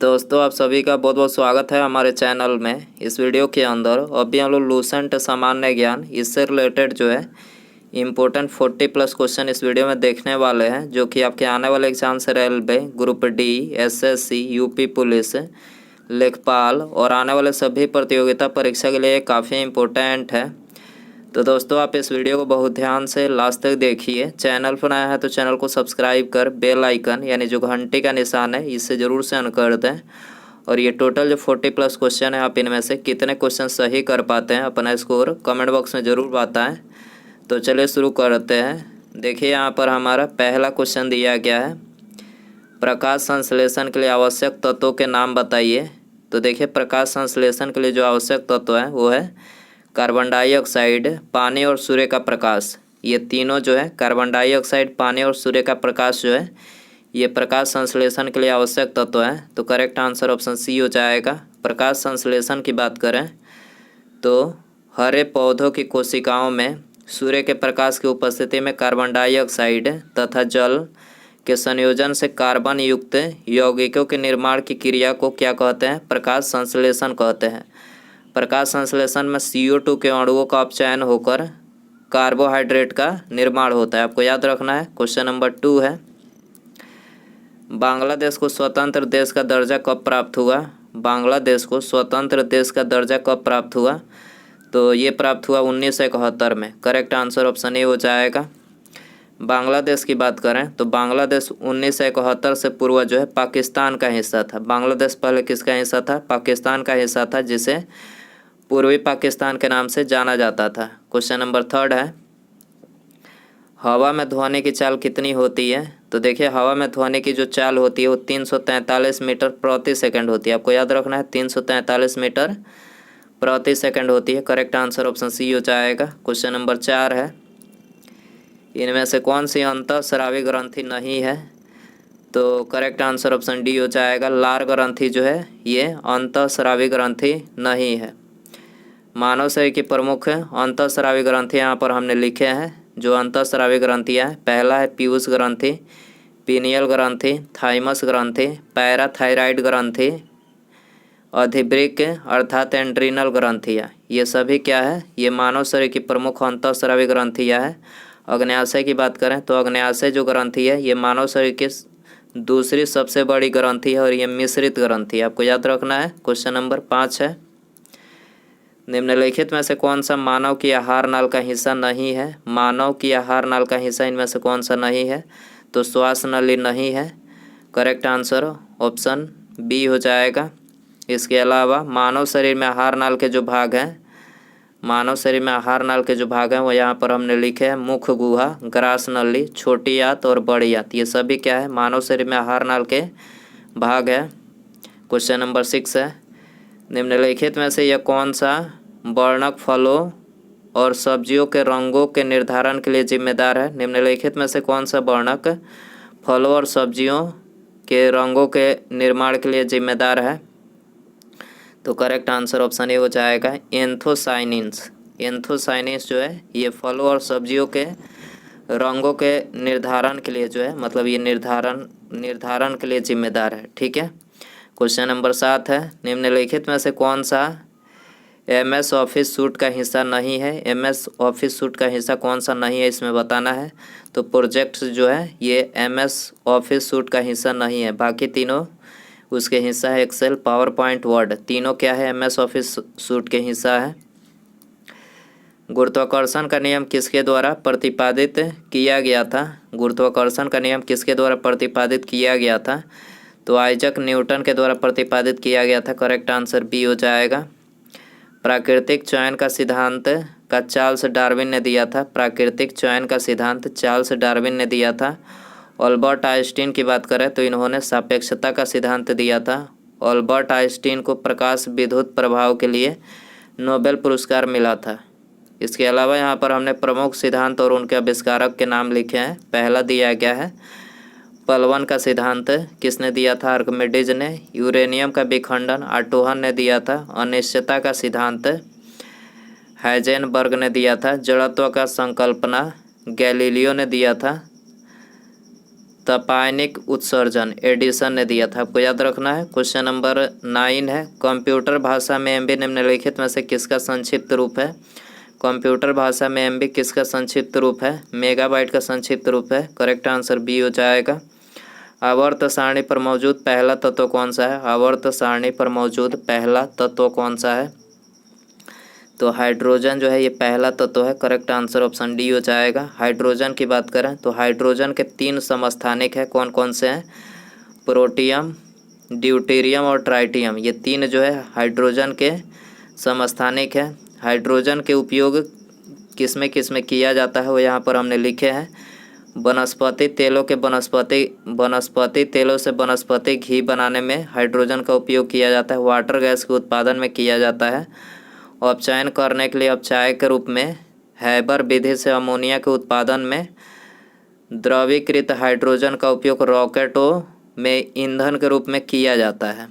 दोस्तों आप सभी का बहुत बहुत स्वागत है हमारे चैनल में। इस वीडियो के अंदर अभी हम लोग लूसेंट सामान्य ज्ञान इससे रिलेटेड जो है इम्पोर्टेंट 40+ क्वेश्चन इस वीडियो में देखने वाले हैं, जो कि आपके आने वाले एग्जाम से railway group D, SSC, UP police, लेखपाल और आने वाले सभी प्रतियोगिता परीक्षा के लिए काफ़ी इम्पोर्टेंट है। तो दोस्तों आप इस वीडियो को बहुत ध्यान से लास्ट तक देखिए। चैनल पर आया है तो चैनल को सब्सक्राइब कर बेल आइकन यानी जो घंटी का निशान है इससे ज़रूर से ऑन कर दें। और ये टोटल जो 40+ क्वेश्चन है, आप इनमें से कितने क्वेश्चन सही कर पाते हैं अपना स्कोर कमेंट बॉक्स में ज़रूर बताएं। तो चलिए शुरू करते हैं। देखिए यहाँ पर हमारा पहला क्वेश्चन दिया गया है, प्रकाश संश्लेषण के लिए आवश्यक तत्वों के नाम बताइए। तो देखिए प्रकाश संश्लेषण के लिए जो आवश्यक तत्व है वो है कार्बन डाइऑक्साइड, पानी और सूर्य का प्रकाश। ये तीनों जो है कार्बन डाइऑक्साइड, पानी और सूर्य का प्रकाश जो है ये प्रकाश संश्लेषण के लिए आवश्यक तत्व है। तो करेक्ट आंसर ऑप्शन सी हो जाएगा। प्रकाश संश्लेषण की बात करें तो हरे पौधों की कोशिकाओं में सूर्य के प्रकाश की उपस्थिति में कार्बन डाइऑक्साइड तथा जल के संयोजन से कार्बन युक्त यौगिकों के निर्माण की क्रिया को क्या कहते हैं? प्रकाश संश्लेषण कहते हैं। प्रकाश संश्लेषण में CO2 के अणुओं का अपचयन होकर कार्बोहाइड्रेट का निर्माण होता है। आपको याद रखना है। क्वेश्चन नंबर 2 है, बांग्लादेश को स्वतंत्र देश का दर्जा कब प्राप्त हुआ? बांग्लादेश को स्वतंत्र देश का दर्जा कब प्राप्त हुआ? तो ये प्राप्त हुआ 1971 में। करेक्ट आंसर ऑप्शन ए हो जाएगा। बांग्लादेश की बात करें तो बांग्लादेश 1971 से पूर्व जो है पाकिस्तान का हिस्सा था। बांग्लादेश पहले किसका हिस्सा था? पाकिस्तान का हिस्सा था, जिसे पूर्वी पाकिस्तान के नाम से जाना जाता था। क्वेश्चन नंबर 3 है, हवा में ध्वनि की चाल कितनी होती है? तो देखिए हवा में ध्वनि की जो चाल होती है वो 343 मीटर प्रति सेकंड होती है। आपको याद रखना है 343 मीटर प्रति सेकंड होती है। करेक्ट आंसर ऑप्शन सी हो जाएगा। क्वेश्चन नंबर 4 है, इनमें से कौन सी अंतःस्रावी ग्रंथि नहीं है? तो करेक्ट आंसर ऑप्शन डी हो जाएगा। लार ग्रंथि जो है ये अंतःस्रावी ग्रंथि नहीं है। मानव शरीर की प्रमुख अंतःस्रावी ग्रंथि यहाँ पर हमने लिखे हैं। जो अंतःस्रावी ग्रंथियाँ हैं, पहला है पीयूष ग्रंथि, पीनियल ग्रंथि, थाइमस ग्रंथि, पैराथायराइड ग्रंथि, अधिवृक्क अर्थात एंड्रीनल ग्रंथियाँ। ये सभी क्या है? ये मानव शरीर की प्रमुख अंतःस्रावी ग्रंथियाँ हैं। अग्न्याशय की बात करें तो अग्न्याशय जो ग्रंथि है ये मानव शरीर की दूसरी सबसे बड़ी ग्रंथि है और ये मिश्रित ग्रंथि है। आपको याद रखना है। क्वेश्चन नंबर 5 है, निम्नलिखित में से कौन सा मानव की आहार नाल का हिस्सा नहीं है? मानव की आहार नाल का हिस्सा इनमें से कौन सा नहीं है? तो श्वास नली नहीं है। करेक्ट आंसर ऑप्शन बी हो जाएगा। इसके अलावा मानव शरीर में आहार नाल के जो भाग हैं, मानव शरीर में आहार नाल के जो भाग हैं वो यहाँ पर हमने लिखे हैं, मुख गुहा, ग्रास नली, छोटी आंत और बड़ी आंत। ये सभी क्या है? मानव शरीर में आहार नाल के भाग है। क्वेश्चन नंबर 6 है, निम्नलिखित में से यह कौन सा वर्णक फलों और सब्जियों के रंगों के निर्धारण के लिए जिम्मेदार है? निम्नलिखित में से कौन सा वर्णक फलों और सब्जियों के रंगों के निर्माण के लिए जिम्मेदार है? तो करेक्ट आंसर ऑप्शन ए हो जाएगा, एंथोसाइनिन्स। एंथोसाइनिन्स जो है ये फलों और सब्जियों के रंगों के निर्धारण के लिए जो है, मतलब ये निर्धारण के लिए जिम्मेदार है। ठीक है। क्वेश्चन नंबर 7 है, निम्नलिखित में से कौन सा MS ऑफिस सूट का हिस्सा नहीं है? MS ऑफिस सूट का हिस्सा कौन सा नहीं है इसमें बताना है। तो प्रोजेक्ट्स जो है ये MS ऑफिस सूट का हिस्सा नहीं है। बाकी तीनों उसके हिस्सा है। एक्सेल, पावर पॉइंट, वर्ड, तीनों क्या है? MS ऑफिस सूट के हिस्सा है। गुरुत्वाकर्षण का नियम किसके द्वारा प्रतिपादित किया गया था? गुरुत्वाकर्षण का नियम किसके द्वारा प्रतिपादित किया गया था? तो आइजक न्यूटन के द्वारा प्रतिपादित किया गया था। करेक्ट आंसर बी हो जाएगा। प्राकृतिक चयन का सिद्धांत का चार्ल्स डार्विन ने दिया था। प्राकृतिक चयन का सिद्धांत चार्ल्स डार्विन ने दिया था। अल्बर्ट आइंस्टीन की बात करें तो इन्होंने सापेक्षता का सिद्धांत दिया था। अल्बर्ट आइंस्टीन को प्रकाश विद्युत प्रभाव के लिए नोबेल पुरस्कार मिला था। इसके अलावा यहाँ पर हमने प्रमुख सिद्धांत और उनके आविष्कारक के नाम लिखे हैं। पहला दिया गया है पलवन का सिद्धांत, किसने दिया था? आर्किमिडीज ने। यूरेनियम का विखंडन आर्टोहन ने दिया था। अनिश्चितता का सिद्धांत हाइजेनबर्ग ने दिया था। जड़त्व का संकल्पना गैलीलियो ने दिया था। तपायनिक उत्सर्जन एडिसन ने दिया था, आपको याद रखना है। क्वेश्चन नंबर 9 है, कंप्यूटर भाषा में एमबी निम्नलिखित में से किसका संक्षिप्त रूप है? कंप्यूटर भाषा में एमबी किसका संक्षिप्त रूप है? मेगाबाइट का संक्षिप्त रूप है। करेक्ट आंसर बी हो जाएगा। आवर्त सारणी पर मौजूद पहला तत्व कौन सा है? आवर्त सारणी पर मौजूद पहला तत्व कौन सा है? तो हाइड्रोजन जो है ये पहला तत्व है। करेक्ट आंसर ऑप्शन डी हो जाएगा। हाइड्रोजन की बात करें तो हाइड्रोजन के 3 समस्थानिक है, कौन कौन से हैं? प्रोटियम, ड्यूटेरियम और ट्राइटियम, ये 3 जो है हाइड्रोजन के समस्थानिक है। हाइड्रोजन के उपयोग किस में किया जाता है वो यहाँ पर हमने लिखे हैं। वनस्पति तेलों के वनस्पति तेलों से वनस्पति घी बनाने में हाइड्रोजन का उपयोग किया जाता है। वाटर गैस के उत्पादन में किया जाता है। अपचयन करने के लिए अपचायक के रूप में हैबर विधि से अमोनिया के उत्पादन में द्रवीकृत हाइड्रोजन का उपयोग रॉकेटों में ईंधन के रूप में किया जाता है।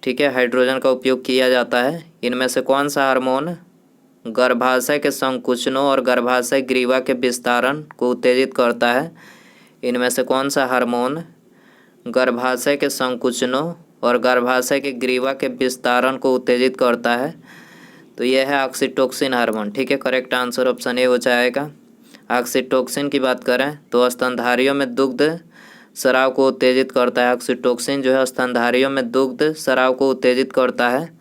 ठीक है, हाइड्रोजन का उपयोग किया जाता है। इनमें से कौन सा हार्मोन गर्भाशय के संकुचनों और गर्भाशय ग्रीवा के विस्तारण को उत्तेजित करता है? इनमें से कौन सा हार्मोन गर्भाशय के संकुचनों और गर्भाशय के ग्रीवा के विस्तारण को उत्तेजित करता है? तो यह है ऑक्सीटोसिन हार्मोन। ठीक है, करेक्ट आंसर ऑप्शन ए हो जाएगा। ऑक्सीटोसिन की बात करें तो स्तनधारियों में दुग्ध स्राव को उत्तेजित करता है। ऑक्सीटोसिन जो है स्तनधारियों में दुग्ध स्राव को उत्तेजित करता है।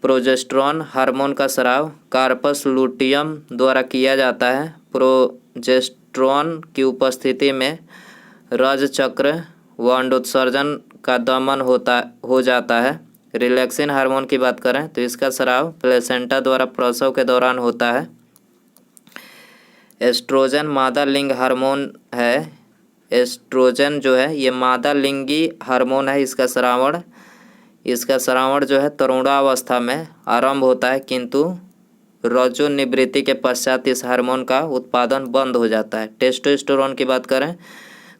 प्रोजेस्टेरॉन हार्मोन का स्राव कार्पस लुटियम द्वारा किया जाता है। प्रोजेस्टेरॉन की उपस्थिति में रज चक्र व अंडोत्सर्जन का दमन हो जाता है। रिलैक्सिन हार्मोन की बात करें तो इसका स्राव प्लेसेंटा द्वारा प्रसव के दौरान होता है। एस्ट्रोजन मादा लिंग हार्मोन है। एस्ट्रोजन जो है ये मादा लिंगी हार्मोन है। इसका श्रावण जो है तरुणावस्था में आरंभ होता है, किंतु रजो निवृत्ति के पश्चात इस हार्मोन का उत्पादन बंद हो जाता है। टेस्टोस्टेरोन की बात करें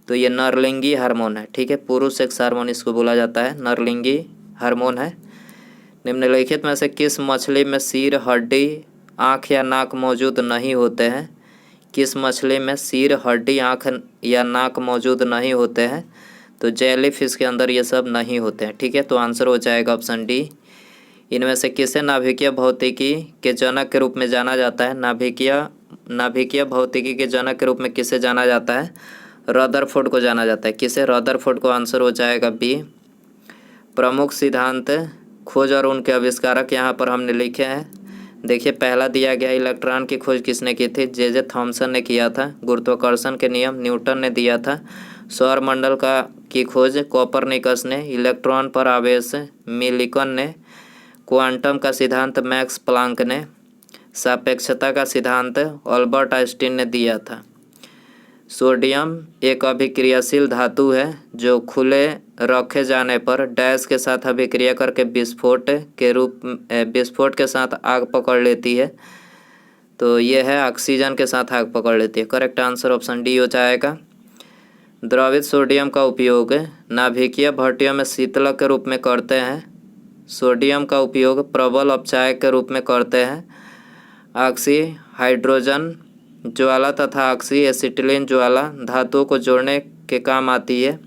तो ये नरलिंगी हार्मोन है। ठीक है, पुरुष सेक्स हार्मोन इसको बोला जाता है, नरलिंगी हार्मोन है। निम्नलिखित में से किस मछली में सिर, हड्डी, आँख या नाक मौजूद नहीं होते हैं? किस मछली में सिर, हड्डी, आँख या नाक मौजूद नहीं होते हैं? तो जेली फिश के अंदर ये सब नहीं होते हैं। ठीक है, तो आंसर हो जाएगा ऑप्शन डी। इनमें से किसे नाभिकीय भौतिकी के जनक के रूप में जाना जाता है? नाभिकीय भौतिकी के जनक के रूप में किसे जाना जाता है? रदरफोर्ड को जाना जाता है। किसे? रदरफोर्ड को। आंसर हो जाएगा बी। प्रमुख सिद्धांत खोज और उनके आविष्कारक यहाँ पर हमने लिखे हैं। देखिए, पहला दिया गया इलेक्ट्रॉन की खोज किसने की थी? जे थॉमसन ने किया था। गुरुत्वाकर्षण के नियम न्यूटन ने दिया था। सौर मंडल की खोज कोपरनिकस ने। इलेक्ट्रॉन पर आवेश मिलिकन ने। क्वांटम का सिद्धांत मैक्स प्लांक ने। सापेक्षता का सिद्धांत अल्बर्ट आइंस्टीन ने दिया था। सोडियम एक अभिक्रियाशील धातु है जो खुले रखे जाने पर डैश के साथ अभिक्रिया करके विस्फोट के साथ आग पकड़ लेती है। तो यह है ऑक्सीजन के साथ आग पकड़ लेती है। करेक्ट आंसर ऑप्शन डी हो जाएगा। द्रवित सोडियम का उपयोग नाभिकीय भट्टियों में शीतलक के रूप में करते हैं। सोडियम का उपयोग प्रबल अपचायक के रूप में करते हैं। ऑक्सी हाइड्रोजन ज्वाला तथा ऑक्सी एसिटिलीन ज्वाला धातुओं को जोड़ने के काम आती है।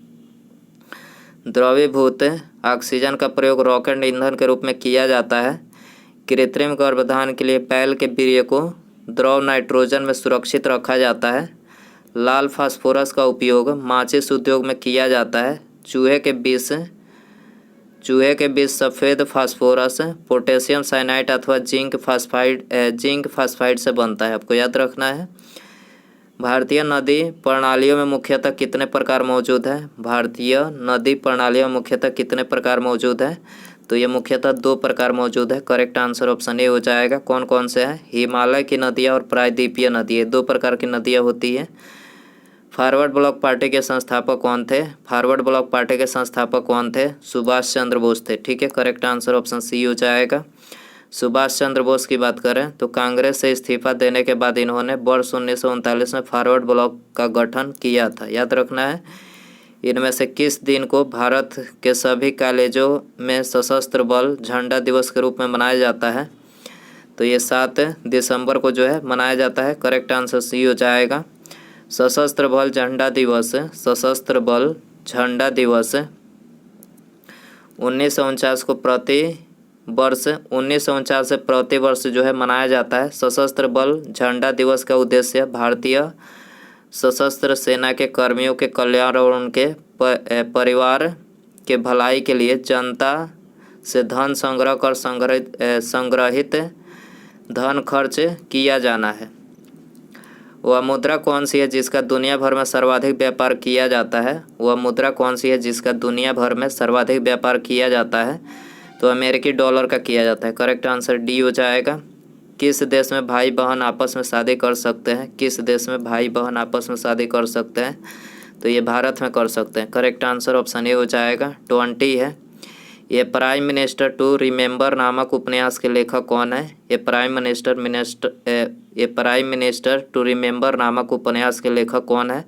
द्रवीभूत ऑक्सीजन का प्रयोग रॉकेट ईंधन के रूप में किया जाता है। कृत्रिम गर्भधान के लिए बैल के वीर्य को द्रव नाइट्रोजन में सुरक्षित रखा जाता है। लाल फास्फोरस का उपयोग माचिस उद्योग में किया जाता है। चूहे के विष सफ़ेद फास्फोरस पोटेशियम साइनाइड अथवा जिंक फास्फाइड से बनता है। आपको याद रखना है। भारतीय नदी प्रणालियों में मुख्यतः कितने प्रकार मौजूद है? भारतीय नदी प्रणालियों में मुख्यतः कितने प्रकार मौजूद है? तो ये मुख्यतः 2 प्रकार मौजूद है। करेक्ट आंसर ऑप्शन ए हो जाएगा। कौन कौन से हैं? हिमालय की नदियाँ और प्रायद्वीपीय नदियाँ, 2 प्रकार की नदियाँ होती हैं। फॉरवर्ड ब्लॉक पार्टी के संस्थापक कौन थे? फॉरवर्ड ब्लॉक पार्टी के संस्थापक कौन थे? सुभाष चंद्र बोस थे। ठीक है, करेक्ट आंसर ऑप्शन सी हो जाएगा। सुभाष चंद्र बोस की बात करें तो कांग्रेस से इस्तीफा देने के बाद इन्होंने वर्ष 1939 में फॉरवर्ड ब्लॉक का गठन किया था। याद रखना है। इनमें से किस दिन को भारत के सभी कॉलेजों में सशस्त्र बल झंडा दिवस के रूप में मनाया जाता है? तो ये 7 दिसंबर को जो है मनाया जाता है। करेक्ट आंसर सी हो जाएगा। सशस्त्र बल झंडा दिवस, सशस्त्र बल झंडा दिवस 1949 को प्रति वर्ष जो है मनाया जाता है। सशस्त्र बल झंडा दिवस का उद्देश्य भारतीय सशस्त्र सेना के कर्मियों के कल्याण और उनके परिवार के भलाई के लिए जनता से धन संग्रह कर संग्रहित धन खर्च किया जाना है। वह मुद्रा कौन सी है जिसका दुनिया भर में सर्वाधिक व्यापार किया जाता है? वह मुद्रा कौन सी है जिसका दुनिया भर में सर्वाधिक व्यापार किया जाता है? तो अमेरिकी डॉलर का किया जाता है। करेक्ट आंसर डी हो जाएगा। किस देश में भाई बहन आपस में शादी कर सकते हैं? किस देश में भाई बहन आपस में शादी कर सकते हैं? तो ये भारत में कर सकते हैं। करेक्ट आंसर ऑप्शन ए हो जाएगा। 20 है। ये प्राइम मिनिस्टर टू रिमेंबर नामक उपन्यास के लेखक कौन है? ये प्राइम मिनिस्टर टू रिमेंबर नामक उपन्यास के लेखक कौन है?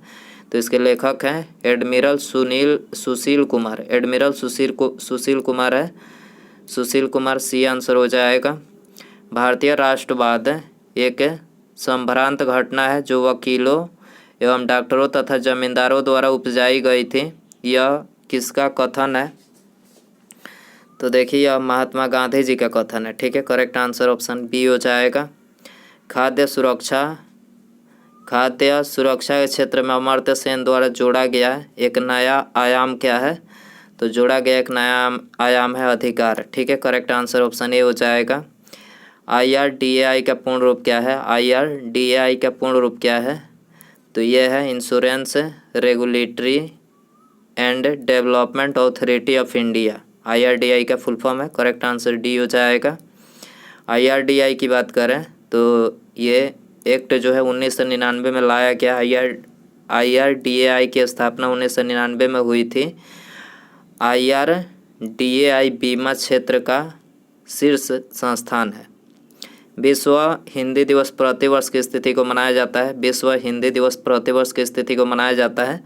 तो इसके लेखक हैं एडमिरल सुशील कुमार। एडमिरल सुशील कुमार है। सुशील कुमार सी आंसर हो जाएगा। भारतीय राष्ट्रवाद एक संभ्रांत घटना है जो वकीलों एवं डॉक्टरों तथा जमींदारों द्वारा उपजाई गई थी। यह किसका कथन है? तो देखिए यह महात्मा गांधी जी का कथन है। ठीक है, करेक्ट आंसर ऑप्शन बी हो जाएगा। खाद्य सुरक्षा के क्षेत्र में अमर्त्य सेन द्वारा जोड़ा गया एक नया आयाम क्या है? तो जोड़ा गया एक नया आयाम है अधिकार। ठीक है, करेक्ट आंसर ऑप्शन ए हो जाएगा। IRDAI का पूर्ण रूप क्या है? IRDAI का पूर्ण रूप क्या है? तो यह है insurance regulatory and development authority of India. IRDAI का फुल फॉर्म है। करेक्ट आंसर डी हो जाएगा। IRDAI की बात करें तो ये एक्ट जो है 1999 में लाया गया। IRDAI की स्थापना 1999 में हुई थी। IRDAI बीमा क्षेत्र का शीर्ष संस्थान है। विश्व हिंदी दिवस प्रतिवर्ष की स्थिति को मनाया जाता है। विश्व हिंदी दिवस प्रतिवर्ष की स्थिति को मनाया जाता है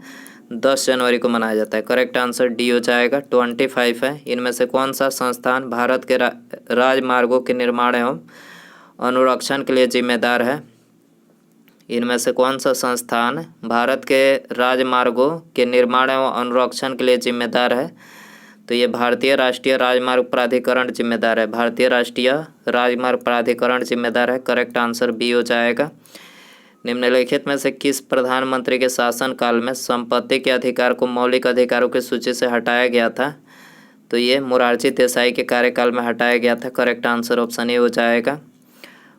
10 जनवरी को मनाया जाता है। करेक्ट आंसर डी हो जाएगा। 25 है। इनमें से कौन सा संस्थान भारत के राजमार्गों के निर्माण एवं अनुरक्षण के लिए जिम्मेदार है? इनमें से कौन सा संस्थान भारत के राजमार्गों के निर्माण एवं अनुरक्षण के लिए जिम्मेदार है? तो ये भारतीय राष्ट्रीय राजमार्ग प्राधिकरण जिम्मेदार है। भारतीय राष्ट्रीय राजमार्ग प्राधिकरण जिम्मेदार है। करेक्ट आंसर बी हो जाएगा। निम्नलिखित में से किस प्रधानमंत्री के शासनकाल में संपत्ति के अधिकार को मौलिक अधिकारों की सूची से हटाया गया था? तो ये मोरारजी देसाई के कार्यकाल में हटाया गया था। करेक्ट आंसर ऑप्शन ए हो जाएगा।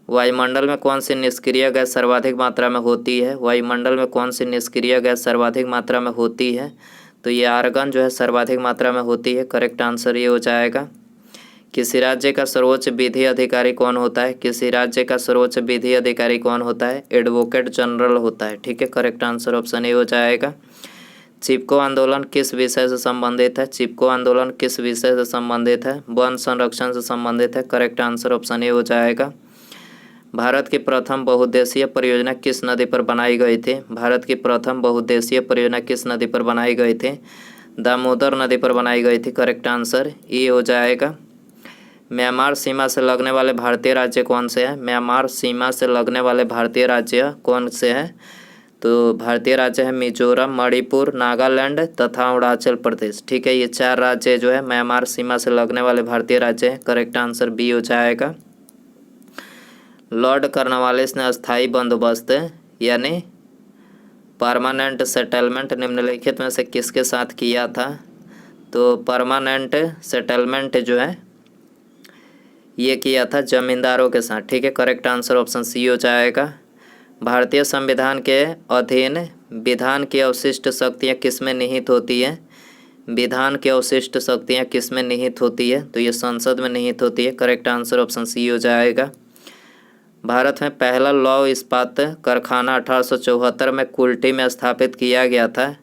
वायुमंडल में कौन सी निष्क्रिय गैस सर्वाधिक मात्रा में होती है? वायुमंडल में कौन सी निष्क्रिय गैस सर्वाधिक मात्रा में होती है? तो ये आर्गन जो है सर्वाधिक मात्रा में होती है। करेक्ट आंसर ये हो जाएगा। किसी राज्य का सर्वोच्च विधि अधिकारी कौन होता है? किसी राज्य का सर्वोच्च विधि अधिकारी कौन होता है? एडवोकेट जनरल होता है। ठीक है, करेक्ट आंसर ऑप्शन ए हो जाएगा। चिपको आंदोलन किस विषय से संबंधित है? चिपको आंदोलन किस विषय से संबंधित है? वन संरक्षण से संबंधित है। करेक्ट आंसर ऑप्शन ए हो जाएगा। भारत की प्रथम बहुउद्देशीय परियोजना किस नदी पर बनाई गई थी? भारत की प्रथम बहुउद्देशीय परियोजना किस नदी पर बनाई गई थी? दामोदर नदी पर बनाई गई थी। करेक्ट आंसर ए हो जाएगा। म्यांमार सीमा से लगने वाले भारतीय राज्य कौन से हैं? म्यांमार सीमा से लगने वाले भारतीय राज्य कौन से हैं? तो भारतीय राज्य है मिजोरम, मणिपुर, नागालैंड तथा अरुणाचल प्रदेश। ठीक है, ये 4 राज्य जो है म्यांमार सीमा से लगने वाले भारतीय राज्य हैं। करेक्ट आंसर बी हो जाएगा। लॉर्ड कॉर्नवालिस ने अस्थायी बंदोबस्त यानी परमानेंट सेटलमेंट निम्नलिखित में से किसके साथ किया था? तो परमानेंट सेटलमेंट जो है ये किया था जमींदारों के साथ। ठीक है, करेक्ट आंसर ऑप्शन सी हो जाएगा। भारतीय संविधान के अधीन विधान की अवशिष्ट शक्तियाँ किसमें निहित होती हैं? विधान की अवशिष्ट शक्तियाँ किसमें निहित होती है? तो ये संसद में निहित होती है। करेक्ट आंसर ऑप्शन सी हो जाएगा। भारत में पहला लौह इस्पात कारखाना 1874 में कुल्टी में स्थापित किया गया था।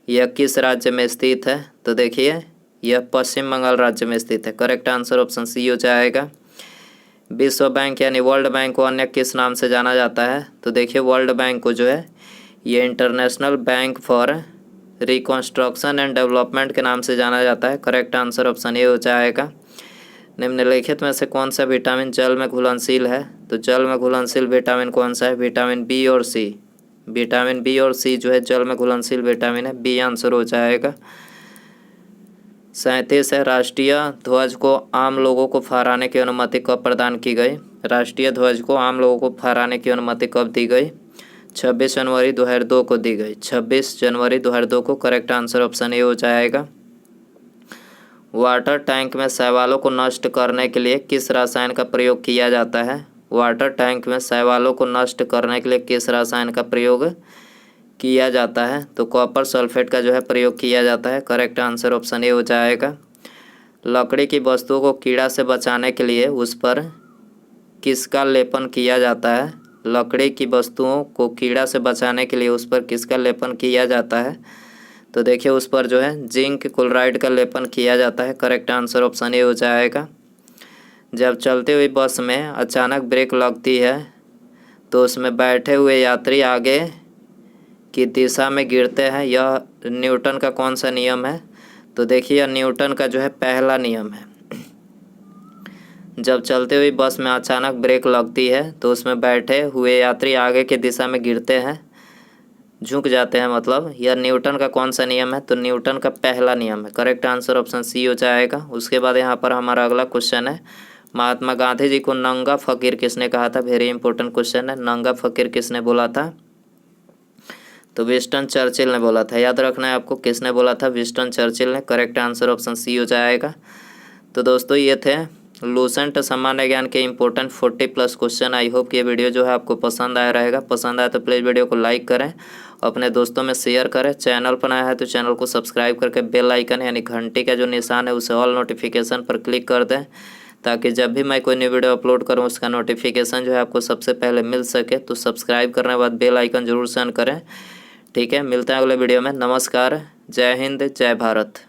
यह किस राज्य में स्थित है? तो देखिए यह पश्चिम बंगाल राज्य में स्थित है। करेक्ट आंसर ऑप्शन सी हो जाएगा। विश्व बैंक यानी वर्ल्ड बैंक को अन्य किस नाम से जाना जाता है? तो देखिए वर्ल्ड बैंक को जो है ये international bank for reconstruction and development के नाम से जाना जाता है। करेक्ट आंसर ऑप्शन ए हो जाएगा। निम्नलिखित में से कौन सा विटामिन जल में घुलनशील है? तो जल में घुलनशील विटामिन कौन सा है? विटामिन बी और सी। विटामिन बी और सी जो है जल में घुलनशील विटामिन है, बी आंसर हो जाएगा। 37 है, राष्ट्रीय ध्वज को आम लोगों को फहराने की अनुमति कब प्रदान की गई? राष्ट्रीय ध्वज को आम लोगों को फहराने की अनुमति कब दी गई? 26 जनवरी 2002 को दी गई। 26 जनवरी 2002 को। करेक्ट आंसर ऑप्शन ए हो जाएगा। वाटर टैंक में शैवालों को नष्ट करने के लिए किस रसायन का प्रयोग किया जाता है? वाटर टैंक में शैवालों को नष्ट करने के लिए किस रसायन का प्रयोग किया जाता है? तो कॉपर सल्फेट का जो है प्रयोग किया जाता है। करेक्ट आंसर ऑप्शन ए हो जाएगा। लकड़ी की वस्तुओं को कीड़ा से बचाने के लिए उस पर किसका लेपन किया जाता है? लकड़ी की वस्तुओं को कीड़ा से बचाने के लिए उस पर किसका लेपन किया जाता है? तो देखिए उस पर जो है जिंक क्लोराइड का लेपन किया जाता है। करेक्ट आंसर ऑप्शन ए हो जाएगा। जब चलती हुई बस में अचानक ब्रेक लगती है तो उसमें बैठे हुए यात्री आगे की दिशा में गिरते हैं, यह न्यूटन का कौन सा नियम है? तो देखिए यह न्यूटन का जो है पहला नियम है। जब चलती हुई बस में अचानक ब्रेक लगती है तो उसमें बैठे हुए यात्री आगे की दिशा में गिरते हैं, झुक जाते हैं, मतलब यह न्यूटन का कौन सा नियम है? तो न्यूटन का पहला नियम है। करेक्ट आंसर ऑप्शन सी हो जाएगा। उसके बाद यहाँ पर हमारा अगला क्वेश्चन है, महात्मा गांधी जी को नंगा फकीर किसने कहा था? वेरी इंपॉर्टेंट क्वेश्चन है। नंगा फकीर किसने बोला था? तो विंस्टन चर्चिल ने बोला था। याद रखना है आपको, किसने बोला था? विंस्टन चर्चिल ने। करेक्ट आंसर ऑप्शन सी हो जाएगा। तो दोस्तों ये थे लूसेंट सामान्य ज्ञान के इंपॉर्टेंट 40+ क्वेश्चन। आई होप कि ये वीडियो जो है आपको पसंद आया रहेगा। पसंद आया तो प्लीज़ वीडियो को लाइक करें, अपने दोस्तों में शेयर करें। चैनल पर आया है तो चैनल को सब्सक्राइब करके बेल आइकन यानी घंटी का जो निशान है उसे ऑल नोटिफिकेशन पर क्लिक कर दें, ताकि जब भी मैं कोई न्यू वीडियो अपलोड करूं उसका नोटिफिकेशन जो है आपको सबसे पहले मिल सके। तो सब्सक्राइब करने के बाद बेल आइकन जरूर से ऑन करें। ठीक है, मिलते हैं अगले वीडियो में। नमस्कार, जय हिंद, जय भारत।